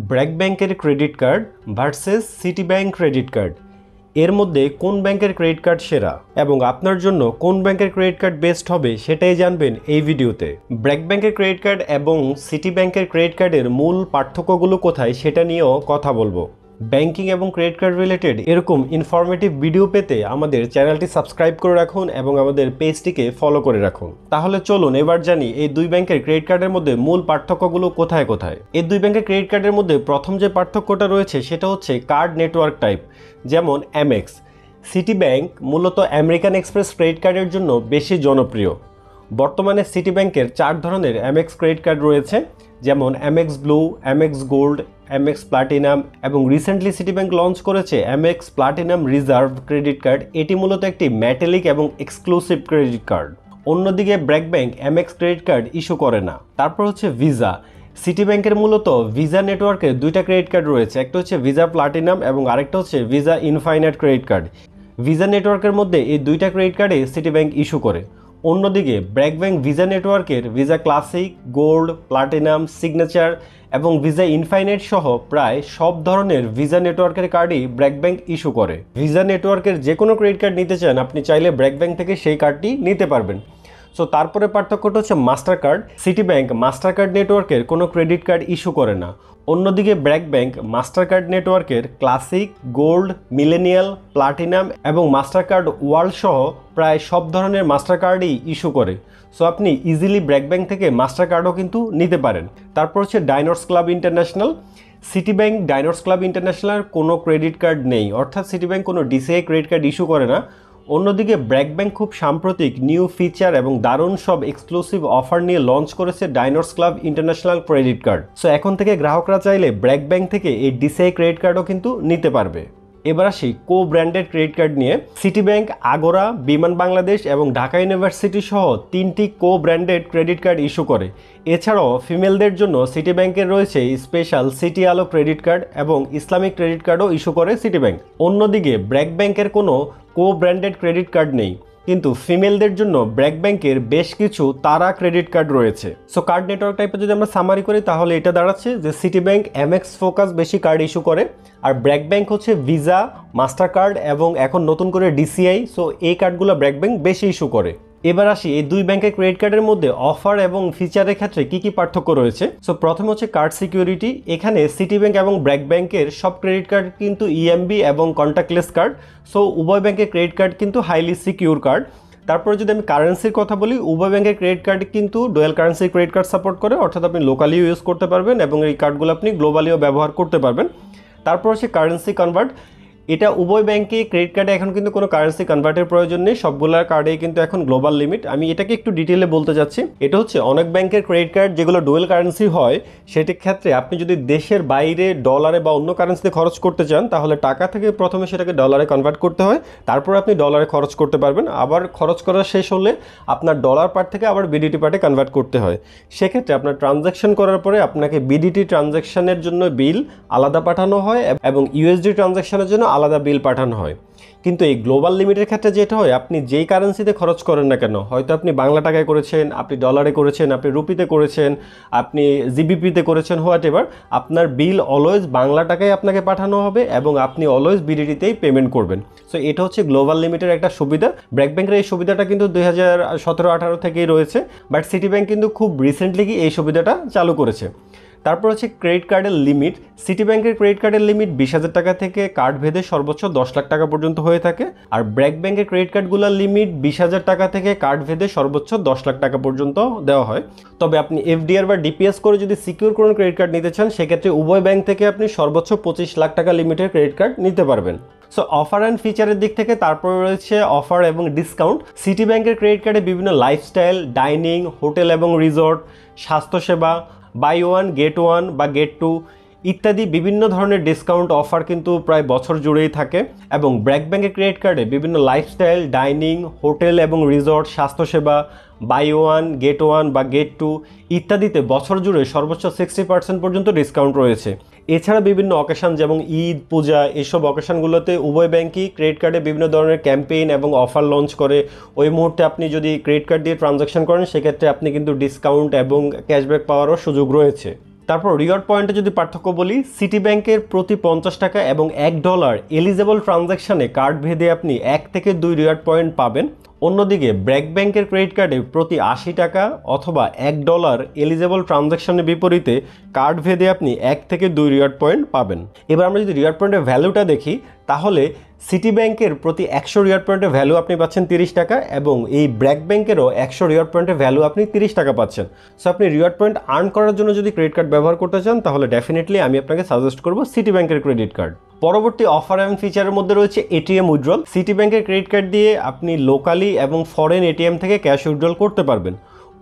ব্র্যাক ব্যাংকের credit card versus city bank credit card, এর মধ্যে কোন ব্যাংকের ক্রেডিট কার্ড সেরা এবং আপনার জন্য কোন ব্যাংকের ক্রেডিট কার্ড বেস্ট হবে সেটাই জানবেন এই ভিডিওতে। ব্র্যাক ব্যাংকের ক্রেডিট কার্ড এবং সিটি ব্যাংকের ক্রেডিট কার্ডের মূল পার্থক্যগুলো কোথায় সেটা নিয়েও কথা বলবো। ব্যাংকিং এবং ক্রেডিট কার্ড রিলেটেড এরকম ইনফরমেটিভ ভিডিও পেতে আমাদের চ্যানেলটি সাবস্ক্রাইব করে রাখুন এবং আমাদের পেজটিকে ফলো করে রাখুন। তাহলে চলুন এবার জানি এই দুই ব্যাংকের ক্রেডিট কার্ডের মধ্যে মূল পার্থক্যগুলো কোথায় কোথায়। এই দুই ব্যাংকের ক্রেডিট কার্ডের মধ্যে প্রথম যে পার্থক্যটা রয়েছে সেটা হচ্ছে কার্ড নেটওয়ার্ক টাইপ। যেমন এমএক্স, সিটি ব্যাংক মূলত আমেরিকান এক্সপ্রেস ক্রেডিট কার্ডের জন্য বেশি জনপ্রিয়। বর্তমানে সিটি ব্যাংকের 4 ধরনের এমএক্স ক্রেডিট কার্ড রয়েছে, যেমন MX blue, MX gold, MX platinum এবং রিসেন্টলি সিটি ব্যাংক লঞ্চ করেছে MX platinum reserve credit card. এটি মূলত একটি মেটালিক এবং এক্সক্লুসিভ ক্রেডিট কার্ড। অন্যদিকে BRAC bank MX credit card issue করে না। তারপর হচ্ছে ভিসা। সিটি ব্যাংকের মূলত ভিসা নেটওয়ার্কের দুইটা ক্রেডিট কার্ড রয়েছে, একটা হচ্ছে ভিসা প্লাটিনাম এবং আরেকটা হচ্ছে visa infinite credit card. Visa নেটওয়ার্কের মধ্যে এই দুইটা ক্রেডিট কার্ডে সিটি ব্যাংক ইস্যু করে। অন্যদিকে ব্র্যাক ব্যাংক ভিসা নেটওয়ার্কের visa classic, gold, platinum, signature এবং ভিসা ইনফাইনাইট সহ প্রায় সব ধরনের ভিসা নেটওয়ার্কের কার্ডই ব্র্যাক ব্যাংক ইস্যু করে। ভিসা নেটওয়ার্কের যে কোনো ক্রেডিট কার্ড নিতে চান আপনি চাইলে ব্র্যাক ব্যাংক থেকে সেই কার্ডটি নিতে পারবেন। সো তারপরে পার্থক্যটা হচ্ছে master card. City bank master card নেটওয়ার্কের কোনো ক্রেডিট কার্ড ইস্যু করে না। অন্যদিকে ব্র্যাক ব্যাংক মাস্টার কার্ড নেটওয়ার্কের ক্লাসিক, গোল্ড, মিলেনিয়াল, প্লাটিনাম এবং মাস্টার কার্ড ওয়ার্ল্ড সহ প্রায় সব ধরনের মাস্টার কার্ডই ইস্যু করে। সো আপনি ইজিলি ব্র্যাক ব্যাংক থেকে মাস্টার কার্ডও কিন্তু নিতে পারেন। তারপর হচ্ছে Diners club international. City bank Diners club international কোনো ক্রেডিট কার্ড নেই, অর্থাৎ সিটি ব্যাংক কোনো ডিসিআই ক্রেডিট কার্ড ইস্যু করে না। অন্যদিকে ব্র্যাক ব্যাংক খুব সাম্প্রতিক নিউ ফিচার এবং দারুণ সব এক্সক্লুসিভ অফার নিয়ে লঞ্চ করেছে Diners club international credit card. So এখন থেকে গ্রাহকরা চাইলে ব্র্যাক ব্যাংক থেকে এই ডিসিআই ক্রেডিট কার্ডও কিন্তু নিতে পারবে। এবার আসি কো ব্র্যান্ডেড ক্রেডিট কার্ড নিয়ে। সিটি ব্যাংক, আগোরা, বিমান বাংলাদেশ এবং ঢাকা ইউনিভার্সিটি সহ 3টি কো ব্র্যান্ডেড ক্রেডিট কার্ড ইস্যু করে। এছাড়াও ফিমেলদের জন্য সিটি ব্যাংকের রয়েছে স্পেশাল সিটি আলো ক্রেডিট কার্ড এবং ইসলামিক ক্রেডিট কার্ডও ইস্যু করে সিটি ব্যাংক। অন্যদিকে ব্র্যাক ব্যাংকের কোনো কো ব্র্যান্ডেড ক্রেডিট কার্ড নেই, কিন্তু ফিমেলদের জন্য ব্র্যাক ব্যাংকের বেশ কিছু তারা ক্রেডিট কার্ড রয়েছে। সো কার্ড নেটওয়ার্ক টাইপে যদি আমরা সামারি করি তাহলে এটা দাঁড়াচ্ছে যে সিটি ব্যাংক এমএক্স ফোকাস বেশি কার্ড ইস্যু করে, আর ব্র্যাক ব্যাংক হচ্ছে ভিসা, মাস্টার কার্ড এবং এখন নতুন করে ডিসিআই। সো এই কার্ডগুলো ব্র্যাক ব্যাংক বেশি ইস্যু করে। এবার আসি এই দুই ব্যাংকের ক্রেডিট কার্ডের মধ্যে অফার এবং ফিচারের ক্ষেত্রে কি কি পার্থক্য রয়েছে। সো প্রথমে হচ্ছে কার্ড সিকিউরিটি। এখানে সিটি ব্যাংক এবং ব্র্যাক ব্যাংকের সব ক্রেডিট কার্ড কিন্তু ইএমবি এবং কন্ট্যাক্টলেস কার্ড। সো উভয় ব্যাংকের ক্রেডিট কার্ড কিন্তু হাইলি সিকিউর কার্ড। তারপরে যদি আমি কারেন্সির কথা বলি, উভয় ব্যাংকের ক্রেডিট কার্ড কিন্তু dual currency credit card support করে, অর্থাৎ আপনি লোকালিও ইউজ করতে পারবেন এবং এই কার্ডগুলো আপনি গ্লোবালিও ব্যবহার করতে পারবেন। তারপর হচ্ছে কারেন্সি কনভার্ট। এটা উভয় ব্যাংকে ক্রেডিট কার্ডে এখন কিন্তু কোনো কারেন্সি কনভার্টের প্রয়োজন নেই, সবগুলোর কার্ডেই কিন্তু এখন গ্লোবাল লিমিট। আমি এটাকে একটু ডিটেলে বলতে যাচ্ছি। এটা হচ্ছে অনেক ব্যাংকের ক্রেডিট কার্ড যেগুলো ডুয়েল কারেন্সি হয়, সেটির ক্ষেত্রে আপনি যদি দেশের বাইরে ডলারে বা অন্য কারেন্সিতে খরচ করতে চান তাহলে টাকা থেকে প্রথমে সেটাকে ডলারে কনভার্ট করতে হয়, তারপর আপনি ডলারে খরচ করতে পারবেন। আবার খরচ করা শেষ হলে আপনার ডলার পার্ট থেকে আবার বিডিটি পার্টে কনভার্ট করতে হয়। সেক্ষেত্রে আপনার ট্রানজ্যাকশন করার পরে আপনাকে বিডিটি ট্রানজ্যাকশনের জন্য বিল আলাদা পাঠানো হয় এবং ইউএসডি ট্রানজ্যাকশনের জন্য আলাদা বিল পাঠানো হয়। কিন্তু এই গ্লোবাল লিমিটের ক্ষেত্রে যেটা হয়, আপনি যেই কারেন্সিতে খরচ করেন না কেন, হয়তো আপনি বাংলা টাকায় করেছেন, আপনি ডলারে করেছেন, আপনি রুপিতে করেছেন, আপনি জিবিপিতে করেছেন, হোয়াট এভার, আপনার বিল অলওয়েজ বাংলা টাকায় আপনাকে পাঠানো হবে এবং আপনি অলওয়েজ বিডিটিতেই পেমেন্ট করবেন। সো এটা হচ্ছে গ্লোবাল লিমিটের একটা সুবিধা। ব্র্যাক ব্যাংকের এই সুবিধাটা কিন্তু 2017-18 থেকেই রয়েছে, বাট সিটি ব্যাংক কিন্তু খুব রিসেন্টলি এই সুবিধাটা চালু করেছে। তারপর হচ্ছে ক্রেডিট কার্ডের লিমিট। সিটি ব্যাংকের ক্রেডিট কার্ডের লিমিট 20,000 টাকা থেকে কার্ড ভেদে সর্বোচ্চ 10 লাখ টাকা পর্যন্ত হয়ে থাকে, আর ব্র্যাক ব্যাংকের ক্রেডিট কার্ডগুলোর লিমিট 20,000 টাকা থেকে কার্ড ভেদে সর্বোচ্চ 10 লাখ টাকা পর্যন্ত দেওয়া হয়। তবে আপনি এফডিআর বা ডিপিএস করে যদি সিকিউর কোনো ক্রেডিট কার্ড নিতে চান সেক্ষেত্রে উভয় ব্যাংক থেকে আপনি সর্বোচ্চ 25 লাখ টাকা লিমিটের ক্রেডিট কার্ড নিতে পারবেন। সো অফার অ্যান্ড ফিচারের দিক থেকে তারপরে রয়েছে অফার এবং ডিসকাউন্ট। সিটি ব্যাংকের ক্রেডিট কার্ডে বিভিন্ন লাইফস্টাইল, ডাইনিং, হোটেল এবং রিসর্ট, স্বাস্থ্যসেবা, বাই ওয়ান গেট ওয়ান বা গেট টু ইত্যাদি বিভিন্ন ধরনের ডিসকাউন্ট অফার কিন্তু প্রায় বছর জুড়েই থাকে। এবং ব্র্যাক ব্যাংকের ক্রেডিট কার্ডে বিভিন্ন লাইফস্টাইল, ডাইনিং, হোটেল এবং রিসর্ট, স্বাস্থ্যসেবা, বাই ওয়ান গেট ওয়ান বা গেট টু ইত্যাদিতে বছর জুড়ে সর্বোচ্চ 60% পর্যন্ত ডিসকাউন্ট রয়েছে। এছাড়া বিভিন্ন অকেশন যেমন ঈদ, পূজা, এসব অকেশনগুলোতে উভয় ব্যাংকই ক্রেডিট কার্ডে বিভিন্ন ধরনের ক্যাম্পেইন এবং অফার লঞ্চ করে। ওই মুহূর্তে আপনি যদি ক্রেডিট কার্ড দিয়ে ট্রানজ্যাকশন করেন সেক্ষেত্রে আপনি কিন্তু ডিসকাউন্ট এবং ক্যাশব্যাক পাওয়ারও সুযোগ রয়েছে। তারপর রিওয়ার্ড পয়েন্টে যদি পার্থক্য বলি, সিটি ব্যাংকের প্রতি 50 টাকা এবং $1 এলিজেবল ট্রানজ্যাকশানে কার্ড ভেদে আপনি 1 থেকে 2 রিওয়ার্ড পয়েন্ট পাবেন। অন্যদিকে ব্র্যাক ব্যাংকের ক্রেডিট কার্ডে প্রতি 80 টাকা অথবা $1 এলিজেবল ট্রানজ্যাকশনের বিপরীতে কার্ড ভেদে আপনি 1 থেকে 2 রিওয়ার্ড পয়েন্ট পাবেন। এবার আমরা যদি রিওয়ার্ড পয়েন্টের ভ্যালুটা দেখি, তাহলে সিটি ব্যাংকের প্রতি 100 রিওয়ার্ড পয়েন্টের ভ্যালু আপনি পাচ্ছেন 30 টাকা এবং এই ব্র্যাক ব্যাংকেরও 100 রিওয়ার্ড পয়েন্টের ভ্যালু আপনি 30 টাকা পাচ্ছেন। সো আপনি রিওয়ার্ড পয়েন্ট আর্ন করার জন্য যদি ক্রেডিট কার্ড ব্যবহার করতে চান, তাহলে ডেফিনেটলি আমি আপনাকে সাজেস্ট করব সিটি ব্যাংকের ক্রেডিট কার্ড। পরবর্তী অফার এবং ফিচারের মধ্যে রয়েছে এটিএম উইথড্রল। সিটি ব্যাংকের ক্রেডিট কার্ড দিয়ে আপনি লোকালি এবং ফরেন এটিএম থেকে ক্যাশ উইথড্রল করতে পারবেন।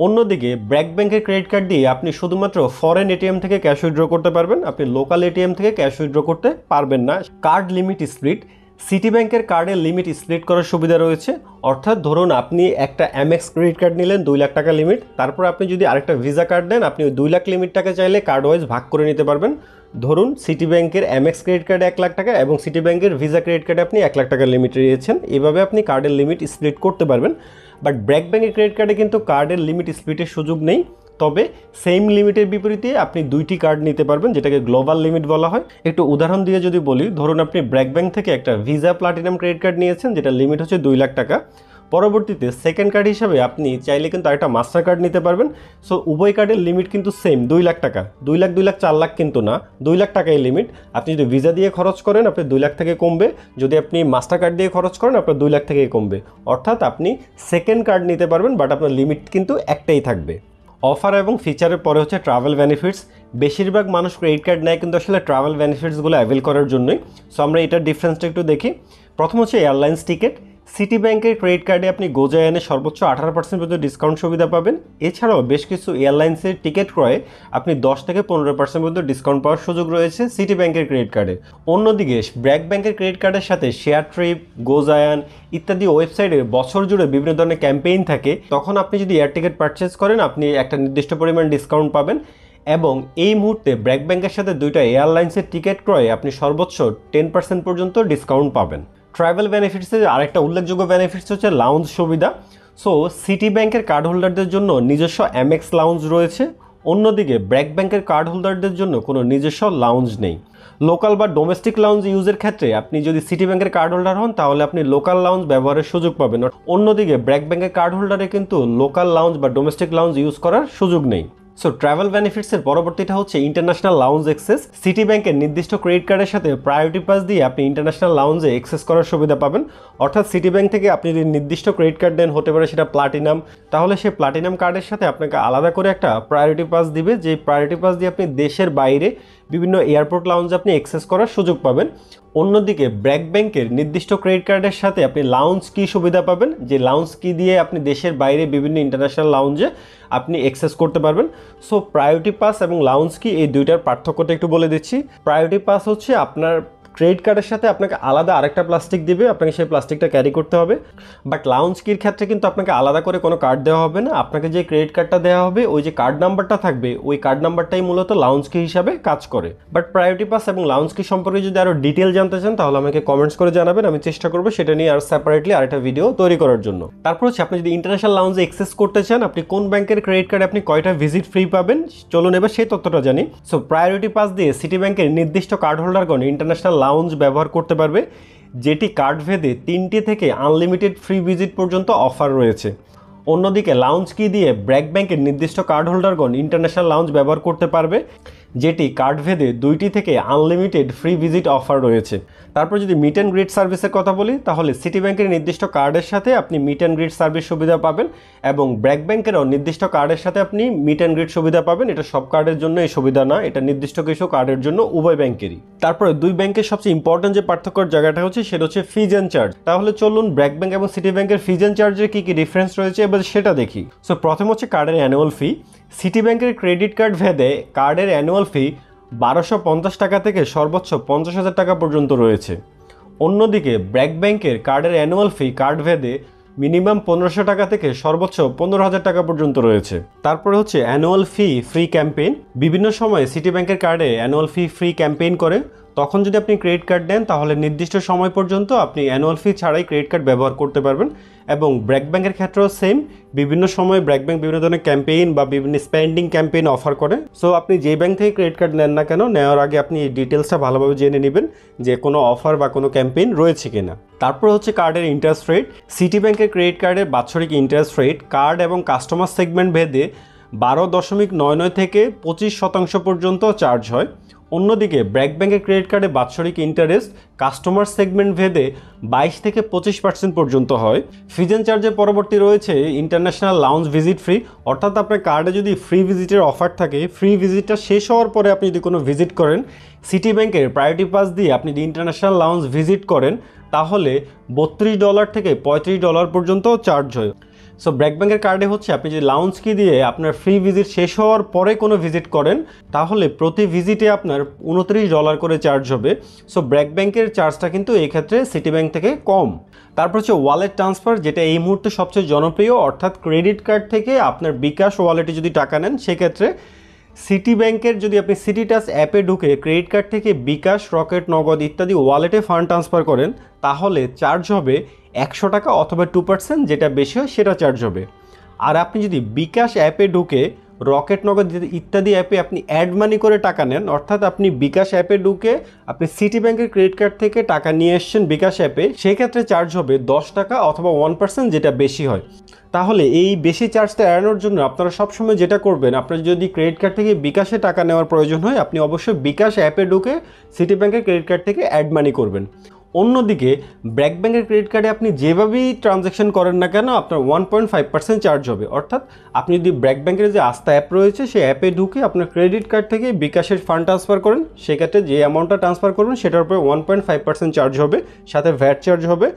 অন্যদিকে ব্র্যাক ব্যাংকের ক্রেডিট কার্ড দিয়ে আপনি শুধুমাত্র ফরেন এটিএম থেকে ক্যাশ উইথড্র করতে পারবেন, আপনি লোকাল এটিএম থেকে ক্যাশ উইথড্র করতে পারবেন না। কার্ড লিমিট স্প্লিট, সিটি ব্যাংকের কার্ডের লিমিট স্প্লিট করার সুবিধা রয়েছে। অর্থাৎ ধরুন আপনি একটা এমএক্স ক্রেডিট কার্ড নিলেন 2 লাখ টাকা লিমিট, তারপর আপনি যদি আরেকটা ভিসা কার্ড দেন, আপনি ওই 2 লাখ লিমিটটাকে চাইলে কার্ড ওয়াইজ ভাগ করে নিতে পারবেন। ধরুন সিটি ব্যাংকের এমএক্স ক্রেডিট কার্ডে 1 লাখ টাকা এবং সিটি ব্যাংকের ভিসা ক্রেডিট কার্ডে আপনি 1 লাখ টাকার লিমিট নিয়েছেন, এভাবে আপনি কার্ডের লিমিট স্প্লিট করতে পারবেন। বাট ব্র্যাক ব্যাংকের ক্রেডিট কার্ডে কিন্তু কার্ডের লিমিট স্প্লিটের সুযোগ নেই, তবে সেম লিমিটের বিপরীতে আপনি 2টি কার্ড নিতে পারবেন, যেটাকে গ্লোবাল লিমিট বলা হয়। একটু উদাহরণ দিয়ে যদি বলি, ধরুন আপনি ব্র্যাক ব্যাংক থেকে একটা ভিসা প্লাটিনাম ক্রেডিট কার্ড নিয়েছেন, যেটা লিমিট হচ্ছে 2 লাখ টাকা। পরবর্তীতে সেকেন্ড কার্ড হিসাবে আপনি চাইলে কিন্তু আরেকটা মাস্টার কার্ড নিতে পারবেন। সো উভয় কার্ডের লিমিট কিন্তু সেম 2 লাখ টাকা, 2 লাখ 4 লাখ কিন্তু না, 2 লাখ টাকাই লিমিট। আপনি যদি ভিসা দিয়ে খরচ করেন আপনি 2 লাখ থেকে কমবে, যদি আপনি মাস্টার কার্ড দিয়ে খরচ করেন আপনার 2 লাখ থেকে কমবে। অর্থাৎ আপনি সেকেন্ড কার্ড নিতে পারবেন, বাট আপনার লিমিট কিন্তু একটাই থাকবে। অফার এবং ফিচারের পরে হচ্ছে ট্রাভেল বেনিফিটস। বেশিরভাগ মানুষ ক্রেডিট কার্ড নেয় কিন্তু আসলে ট্রাভেল বেনিফিটসগুলো অ্যাভেল করার জন্যই। সো আমরা এটার ডিফারেন্সটা একটু দেখি। প্রথম হচ্ছে এয়ারলাইন্স টিকিট। সিটি ব্যাংকের ক্রেডিট কার্ডে আপনি গোজায়ানে সর্বোচ্চ 18% পর্যন্ত ডিসকাউন্ট সুবিধা পাবেন। এছাড়াও বেশ কিছু এয়ারলাইন্সের টিকিট ক্রয়ে আপনি 10 থেকে 15% পর্যন্ত ডিসকাউন্ট পাওয়ার সুযোগ রয়েছে সিটি ব্যাংকের ক্রেডিট কার্ডে। অন্যদিকে ব্র্যাক ব্যাংকের ক্রেডিট কার্ডের সাথে শেয়ার ট্রিপ, গোজায়ান ইত্যাদি ওয়েবসাইটে বছর জুড়ে বিভিন্ন ধরনের ক্যাম্পেইন থাকে। তখন আপনি যদি এয়ার টিকিট পারচেজ করেন আপনি একটা নির্দিষ্ট পরিমাণ ডিসকাউন্ট পাবেন। এবং এই মুহূর্তে ব্র্যাক ব্যাংকের সাথে 2টা এয়ারলাইন্সের টিকিট ক্রয়ে আপনি সর্বোচ্চ 10% পর্যন্ত ডিসকাউন্ট পাবেন। ট্রাভেল বেনিফিটসের আরেকটা উল্লেখযোগ্য বেনিফিটস হচ্ছে লাউঞ্জ সুবিধা। সো সিটি ব্যাংকের কার্ড হোল্ডারদের জন্য নিজস্ব এমএক্স লাউঞ্জ রয়েছে, অন্যদিকে ব্র্যাক ব্যাংকের কার্ড হোল্ডারদের জন্য কোনো নিজস্ব লাউঞ্জ নেই। লোকাল বা ডোমেস্টিক লাউঞ্জ ইউজের ক্ষেত্রে আপনি যদি সিটি ব্যাংকের কার্ড হোল্ডার হন তাহলে আপনি লোকাল লাউঞ্জ ব্যবহারের সুযোগ পাবেন। অন্যদিকে ব্র্যাক ব্যাংকের কার্ড হোল্ডারে কিন্তু লোকাল লাউঞ্জ বা ডোমেস্টিক লাউঞ্জ ইউজ করার সুযোগ নেই। সো ট্রাভেল বেনিফিটসের পরবর্তীটা হচ্ছে ইন্টারন্যাশনাল লাউঞ্জ অ্যাক্সেস। সিটি ব্যাংকের নির্দিষ্ট ক্রেডিট কার্ডের সাথে প্রায়োরিটি পাস দিয়ে আপনি ইন্টারন্যাশনাল লাউঞ্জে অ্যাক্সেস করার সুবিধা পাবেন। অর্থাৎ সিটি ব্যাংক থেকে আপনি যদি নির্দিষ্ট ক্রেডিট কার্ড দেন, হতে পারে সেটা প্লাটিনাম, তাহলে সেই প্লাটিনাম কার্ডের সাথে আপনাকে আলাদা করে একটা প্রায়োরিটি পাস দিবে, যে প্রায়োরিটি পাস দিয়ে আপনি দেশের বাইরে বিভিন্ন এয়ারপোর্ট লাউঞ্জে আপনি অ্যাক্সেস করার সুযোগ পাবেন। অন্যদিকে ব্র্যাক ব্যাংকের নির্দিষ্ট ক্রেডিট কার্ডের সাথে আপনি লাউঞ্জ কি সুবিধা পাবেন, যে লাউঞ্জ কি দিয়ে আপনি দেশের বাইরে বিভিন্ন ইন্টারন্যাশনাল লাউঞ্জে আপনি অ্যাক্সেস করতে পারবেন। সো প্রায়োরিটি পাস এবং লাউঞ্জ কি এই দুইটার পার্থক্যটা একটু বলে দিচ্ছি। প্রায়োরিটি পাস হচ্ছে আপনার ক্রেডিট কার্ডের সাথে আপনাকে আলাদা আরেকটা প্লাস্টিক দিবে, আপনাকে সেই প্লাস্টিকটা ক্যারি করতে হবে। বাট লাউঞ্জ কির ক্ষেত্রে কিন্তু আপনাকে আলাদা করে কোনো কার্ড দেওয়া হবে না, আপনাকে যে ক্রেডিট কার্ডটা দেওয়া হবে ওই যে কার্ড নাম্বারটা থাকবে ওই কার্ড নাম্বারটাই মূলত লাউঞ্জ কি হিসাবে কাজ করে। বাট প্রায়োরিটি পাস এবং লাউঞ্জ কি সম্পর্কে যদি আরও ডিটেল জানতে চান তাহলে আমাকে কমেন্টস করে জানাবেন, আমি চেষ্টা করবো সেটা নিয়ে আর সেপারেটলি আরেকটা ভিডিও তৈরি করার জন্য। তারপর হচ্ছে আপনি যদি ইন্টারন্যাশনাল লাউঞ্জে অ্যাক্সেস করতে চান, আপনি কোন ব্যাংকের ক্রেডিট কার্ডে আপনি কয়টা ভিজিট ফ্রি পাবেন, চলুন এবার সেই তথ্যটা জানি। সো প্রায়োরিটি পাস দিয়ে সিটি ব্যাংকের নির্দিষ্ট কার্ড হোল্ডারগণ ইন্টারন্যাশনাল লাউঞ্জ ব্যবহার করতে পারবে, যেটি কার্ড ভেদে 3টি থেকে আনলিমিটেড ফ্রি ভিজিট পর্যন্ত অফার রয়েছে। অন্যদিকে লাউঞ্জ কি দিয়ে ব্র্যাক ব্যাংকের নির্দিষ্ট কার্ড হোল্ডারগণ ইন্টারন্যাশনাল লাউঞ্জ ব্যবহার করতে পারবে, যেটি কার্ড ভেদে 2টি থেকে আনলিমিটেড ফ্রি ভিজিট অফার রয়েছে। তারপর যদি মিট অ্যান্ড গ্রিট সার্ভিসের কথা বলি, তাহলে সিটি ব্যাংকের নির্দিষ্ট কার্ডের সাথে আপনি মিট অ্যান্ড গ্রিট সার্ভিস সুবিধা পাবেন এবং ব্র্যাক ব্যাংকেরও নির্দিষ্ট কার্ডের সাথে আপনি মিট অ্যান্ড গ্রিট সুবিধা পাবেন। এটা সব কার্ডের জন্য এই সুবিধা না, এটা নির্দিষ্ট কিছু কার্ডের জন্য উভয় ব্যাংকেরই। তারপরে দুই ব্যাংকের সবচেয়ে ইম্পর্টেন্ট যে পার্থক্যর জায়গাটা হচ্ছে সেটা হচ্ছে ফিজ অ্যান্ড চার্জ। তাহলে চলুন ব্র্যাক ব্যাংক এবং সিটি ব্যাংকের ফিজ অ্যান্ড চার্জের কী কী ডিফারেন্স রয়েছে এবার সেটা দেখি। সো প্রথম হচ্ছে কার্ডের অ্যানুয়াল ফি। সিটি ব্যাংকের ক্রেডিট কার্ড ভেদে কার্ডের অ্যানুয়াল ফি 1250 টাকা থেকে সর্বোচ্চ 50,000 টাকা পর্যন্ত রয়েছে। অন্যদিকে ব্র্যাক ব্যাংকের কার্ডের অ্যানুয়াল ফি কার্ড ভেদে মিনিমাম 1500 টাকা থেকে সর্বোচ্চ 15,000 টাকা পর্যন্ত রয়েছে। তারপরে হচ্ছে অ্যানুয়াল ফি ফ্রি ক্যাম্পেইন। বিভিন্ন সময়ে সিটি ব্যাংকের কার্ডে অ্যানুয়াল ফি ফ্রি ক্যাম্পেইন করে, তখন যদি আপনি ক্রেডিট কার্ড নেন তাহলে নির্দিষ্ট সময় পর্যন্ত আপনি অ্যানুয়াল ফি ছাড়াই ক্রেডিট কার্ড ব্যবহার করতে পারবেন। এবং ব্র্যাক ব্যাংকের ক্ষেত্রেও সেম, বিভিন্ন সময় ব্র্যাক ব্যাংক বিভিন্ন ধরনের ক্যাম্পেইন বা বিভিন্ন স্পেন্ডিং ক্যাম্পেইন অফার করে। সো আপনি যে ব্যাংক থেকে ক্রেডিট কার্ড নেন না কেন, নেওয়ার আগে আপনি এই ডিটেলসটা ভালোভাবে জেনে নেবেন যে কোনো অফার বা কোনো ক্যাম্পেইন রয়েছে কিনা। তারপর হচ্ছে কার্ডের ইন্টারেস্ট রেট। সিটি ব্যাংকের ক্রেডিট কার্ডের বাৎসরিক ইন্টারেস্ট রেট কার্ড এবং কাস্টমার সেগমেন্ট ভেদে 12.99 থেকে 25% পর্যন্ত চার্জ হয়। অন্যদিকে ব্র্যাক ব্যাংকের ক্রেডিট কার্ডে বাৎসরিক ইন্টারেস্ট কাস্টমার সেগমেন্ট ভেদে 22 থেকে 25% পর্যন্ত হয়। ফিজ অ্যান্ড চার্জের পরবর্তী রয়েছে ইন্টারন্যাশনাল লাউঞ্জ ভিজিট ফ্রি, অর্থাৎ আপনার কার্ডে যদি ফ্রি ভিজিটের অফার থাকে, ফ্রি ভিজিটটা শেষ হওয়ার পরে আপনি যদি কোনো ভিজিট করেন, সিটি ব্যাংকের প্রায়োরিটি পাস দিয়ে আপনি যদি ইন্টারন্যাশনাল লাউঞ্জ ভিজিট করেন তাহলে $32 থেকে $35 পর্যন্ত চার্জ হয়। সো ব্র্যাক ব্যাংকের কার্ডে হচ্ছে আপনি যদি লাউঞ্জ কি দিয়ে আপনার ফ্রি ভিজিট শেষ হওয়ার পরে কোনো ভিজিট করেন তাহলে প্রতি ভিজিটে আপনার $29 করে চার্জ হবে। সো ব্র্যাক ব্যাংকের চার্জটা কিন্তু এই ক্ষেত্রে সিটি ব্যাংক থেকে কম। তারপর হচ্ছে ওয়ালেট ট্রান্সফার, যেটা এই মুহূর্তে সবচেয়ে জনপ্রিয়, অর্থাৎ ক্রেডিট কার্ড থেকে আপনার বিকাশ ওয়ালেটে যদি টাকা নেন সেক্ষেত্রে সিটি ব্যাংকের যদি আপনি সিটি টাচ অ্যাপে ঢুকে ক্রেডিট কার্ড থেকে বিকাশ, রকেট, নগদ ইত্যাদি ওয়ালেটে ফান্ড ট্রান্সফার করেন তাহলে চার্জ হবে $100 অথবা 2%, যেটা বেশি হয় সেটা চার্জ হবে। আর আপনি যদি বিকাশ অ্যাপে ঢুকে রকেট, নগদ ইত্যাদি অ্যাপে আপনি অ্যাড মানি করে টাকা নেন, অর্থাৎ আপনি বিকাশ অ্যাপে ঢুকে আপনি সিটি ব্যাংকের ক্রেডিট কার্ড থেকে টাকা নিয়ে এসছেন বিকাশ অ্যাপে, সেক্ষেত্রে চার্জ হবে $10 অথবা 1%, যেটা বেশি হয়। তাহলে এই বেশি চার্জটা এড়ানোর জন্য আপনারা সবসময় যেটা করবেন, আপনার যদি ক্রেডিট কার্ড থেকে বিকাশে টাকা নেওয়ার প্রয়োজন হয় আপনি অবশ্যই বিকাশ অ্যাপে ঢুকে সিটি ব্যাংকের ক্রেডিট কার্ড থেকে অ্যাড মানি করবেন। অন্যদিকে ব্র্যাক ব্যাংকের ক্রেডিট কার্ডে আপনি যেভাবেই ট্রানজ্যাকশন করেন না কেন আপনার 1.5% চার্জ হবে, অর্থাৎ আপনি যদি ব্র্যাক ব্যাংকের যে আস্থা অ্যাপ রয়েছে সেই অ্যাপে ঢুকে আপনার ক্রেডিট কার্ড থেকে বিকাশের ফান্ড ট্রান্সফার করেন, সেক্ষেত্রে যে অ্যামাউন্টটা ট্রান্সফার করবেন সেটার উপরে 1.5% চার্জ হবে, সাথে ভ্যাট চার্জ হবে।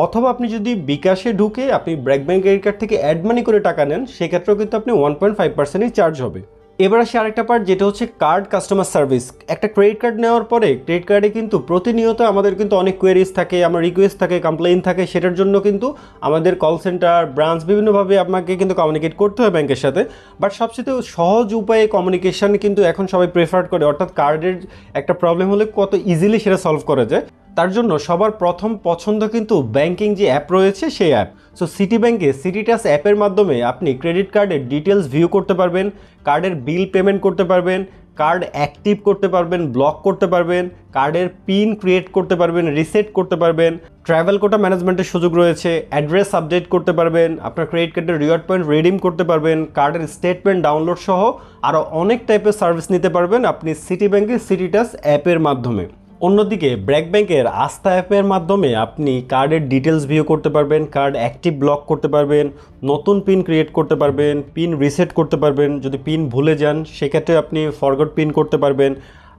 অথবা আপনি যদি বিকাশে ঢুকে আপনি ব্র্যাক ব্যাংক ক্রেডিট কার্ড থেকে অ্যাড মানি করে টাকা নেন সেক্ষেত্রেও কিন্তু আপনি 1.5%ই চার্জ হবে। এবার আসে আরেকটা পার্ট, যেটা হচ্ছে কার্ড কাস্টমার সার্ভিস। একটা ক্রেডিট কার্ড নেওয়ার পরে ক্রেডিট কার্ডে কিন্তু প্রতিনিয়ত আমাদের কিন্তু অনেক কোয়েরিজ থাকে, আমার রিকোয়েস্ট থাকে, কমপ্লেইন থাকে, সেটার জন্য কিন্তু আমাদের কল সেন্টার, ব্রাঞ্চ বিভিন্নভাবে আপনাকে কিন্তু কমিউনিকেট করতে হয় ব্যাংকের সাথে। বাট সবচেয়ে সহজ উপায়ে কমিউনিকেশন কিন্তু এখন সবাই প্রেফার করে, অর্থাৎ কার্ডের একটা প্রবলেম হলে কত ইজিলি সেটা সলভ করা যায়। তার জন্য সবার প্রথম পছন্দ কিন্তু ব্যাংকিং যে অ্যাপ রয়েছে সেই অ্যাপ। সো সিটি ব্যাংকে সিটি টাচ অ্যাপের মাধ্যমে আপনি ক্রেডিট কার্ডের ডিটেলস ভিউ করতে পারবেন, কার্ডের বিল পেমেন্ট করতে পারবেন, কার্ড অ্যাক্টিভ করতে পারবেন, ব্লক করতে পারবেন, কার্ডের পিন ক্রিয়েট করতে পারবেন, রিসেট করতে পারবেন, ট্রাভেল কোটা ম্যানেজমেন্টের সুযোগ রয়েছে, অ্যাড্রেস আপডেট করতে পারবেন, আপনার ক্রেডিট কার্ডের রিওয়ার্ড পয়েন্ট রিডিম করতে পারবেন, কার্ডের স্টেটমেন্ট ডাউনলোড সহ আরও অনেক টাইপের সার্ভিস নিতে পারবেন আপনি সিটি ব্যাংকের সিটি টাচ অ্যাপের মাধ্যমে। অন্যদিকে ব্র্যাক ব্যাংকের আস্থা অ্যাপের মাধ্যমে আপনি কার্ডের ডিটেলস ভিউ করতে পারবেন, কার্ড অ্যাক্টিভ ব্লক করতে পারবেন, নতুন পিন ক্রিয়েট করতে পারবেন, পিন রিসেট করতে পারবেন, যদি পিন ভুলে যান সেক্ষেত্রে আপনি ফরগট পিন করতে পারবেন,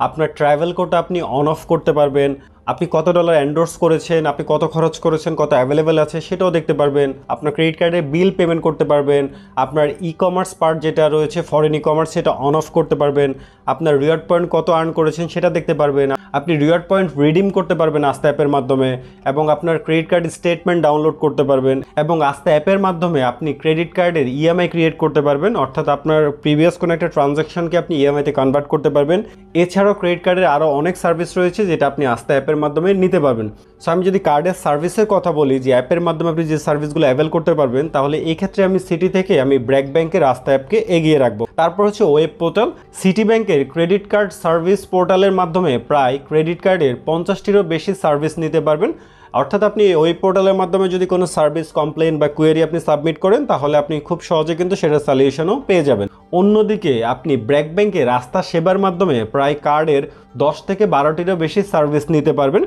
আপনার ট্রাভেল কোটা আপনি অন অফ করতে পারবেন, আপনি কত ডলার এন্ডোর্স করেছেন, আপনি কত খরচ করেছেন, কত অ্যাভেলেবেল আছে সেটাও দেখতে পারবেন, আপনার ক্রেডিট কার্ডে বিল পেমেন্ট করতে পারবেন, আপনার ই কমার্স পার্ট যেটা রয়েছে ফরেন ই কমার্স সেটা অন অফ করতে পারবেন, আপনার রিওয়ার্ড পয়েন্ট কত আর্ন করেছেন সেটা দেখতে পারবেন, আপনি রিওয়ার্ড পয়েন্ট রিডিম করতে পারবেন আস্থা অ্যাপের মাধ্যমে, এবং আপনার ক্রেডিট কার্ড স্টেটমেন্ট ডাউনলোড করতে পারবেন, এবং আস্থা অ্যাপের মাধ্যমে আপনি ক্রেডিট কার্ডের ইএমআই ক্রিয়েট করতে পারবেন, অর্থাৎ আপনার প্রিভিয়াস কোনো একটা ট্রানজ্যাকশনকে আপনি ইএমআইতে কনভার্ট করতে পারবেন। এছাড়াও ক্রেডিট কার্ডের আরও অনেক সার্ভিস রয়েছে যেটা আপনি আস্থা অ্যাপের মাধ্যমে নিতে পারবেন। সো আমি যদি কার্ডের সার্ভিসের কথা বলি, যে অ্যাপের মাধ্যমে আপনি যে সার্ভিসগুলো অ্যাভেল করতে পারবেন, তাহলে এই ক্ষেত্রে আমি সিটি থেকে আমি ব্র্যাক ব্যাংকের আস্থা অ্যাপকে এগিয়ে রাখবো। তারপর হচ্ছে ওয়েব পোর্টাল। সিটি ব্যাংকের ক্রেডিট কার্ড সার্ভিস পোর্টালের মাধ্যমে প্রায় ক্রেডিট কার্ডের 50টিরও বেশি সার্ভিস নিতে পারবেন, অর্থাৎ আপনি ওয়েব পোর্টালের মাধ্যমে যদি কোনো সার্ভিস কমপ্লেন বা কোয়েরি আপনি সাবমিট করেন তাহলে আপনি খুব সহজে কিন্তু সেটার সলিউশনও পেয়ে যাবেন। অন্যদিকে আপনি ব্র্যাক ব্যাংকের আস্থা সেবার মাধ্যমে প্রায় কার্ডের 10 থেকে 12টিরও বেশি সার্ভিস নিতে পারবেন।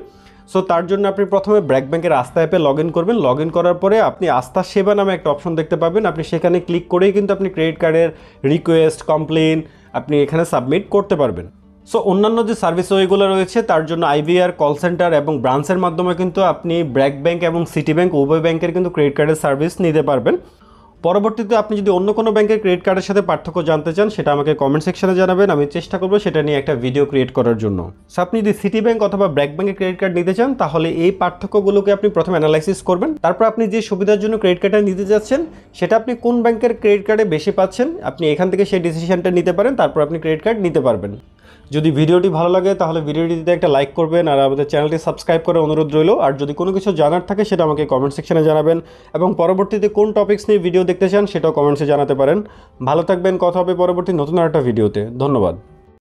সো তার জন্য আপনি প্রথমে ব্র্যাক ব্যাংকের আস্থা অ্যাপে লগ ইন করবেন। লগ ইন করার পরে আপনি আস্থা সেবা নামে একটা অপশন দেখতে পাবেন, আপনি সেখানে ক্লিক করেই কিন্তু আপনি ক্রেডিট কার্ডের রিকোয়েস্ট, কমপ্লেন আপনি এখানে সাবমিট করতে পারবেন। সো অন্যান্য যে সার্ভিস ওয়েগুলো রয়েছে তার জন্য আইভিআর, কল সেন্টার এবং ব্রাঞ্চের মাধ্যমে কিন্তু আপনি ব্র্যাক ব্যাংক এবং সিটি ব্যাংক উভয় ব্যাংকের কিন্তু ক্রেডিট কার্ডের সার্ভিস নিতে পারবেন। পরবর্তীতে আপনি যদি অন্য কোনো ব্যাংকের ক্রেডিট কার্ডের সাথে পার্থক্য জানতে চান সেটা আমাকে কমেন্ট সেকশনে জানাবেন, আমি চেষ্টা করবো সেটা নিয়ে একটা ভিডিও ক্রিয়েট করার জন্য। সো আপনি যদি সিটি ব্যাংক অথবা ব্র্যাক ব্যাংকের ক্রেডিট কার্ড নিতে চান তাহলে এই পার্থক্যগুলোকে আপনি প্রথমে অ্যানালাইসিস করবেন, তারপর আপনি যে সুবিধার জন্য ক্রেডিট কার্ডটা নিতে যাচ্ছেন সেটা আপনি কোন ব্যাংকের ক্রেডিট কার্ডে বেশি পাচ্ছেন আপনি এখান থেকে সেই ডিসিশনটা নিতে পারেন, তারপর আপনি ক্রেডিট কার্ড নিতে পারবেন। যদি ভিডিওটি ভালো লাগে তাহলে ভিডিওটিতে একটা লাইক করবেন আর আমাদের চ্যানেলটি সাবস্ক্রাইব করে অনুরোধ রইল। আর যদি কোনো কিছু জানার থাকে সেটা আমাকে কমেন্ট সেকশনে জানাবেন এবং পরবর্তীতে কোন টপিকস নিয়ে ভিডিও দেখতে চান সেটাও কমেন্টসে জানাতে পারেন। ভালো থাকবেন, কথা হবে পরবর্তী নতুন আরেকটা ভিডিওতে। ধন্যবাদ।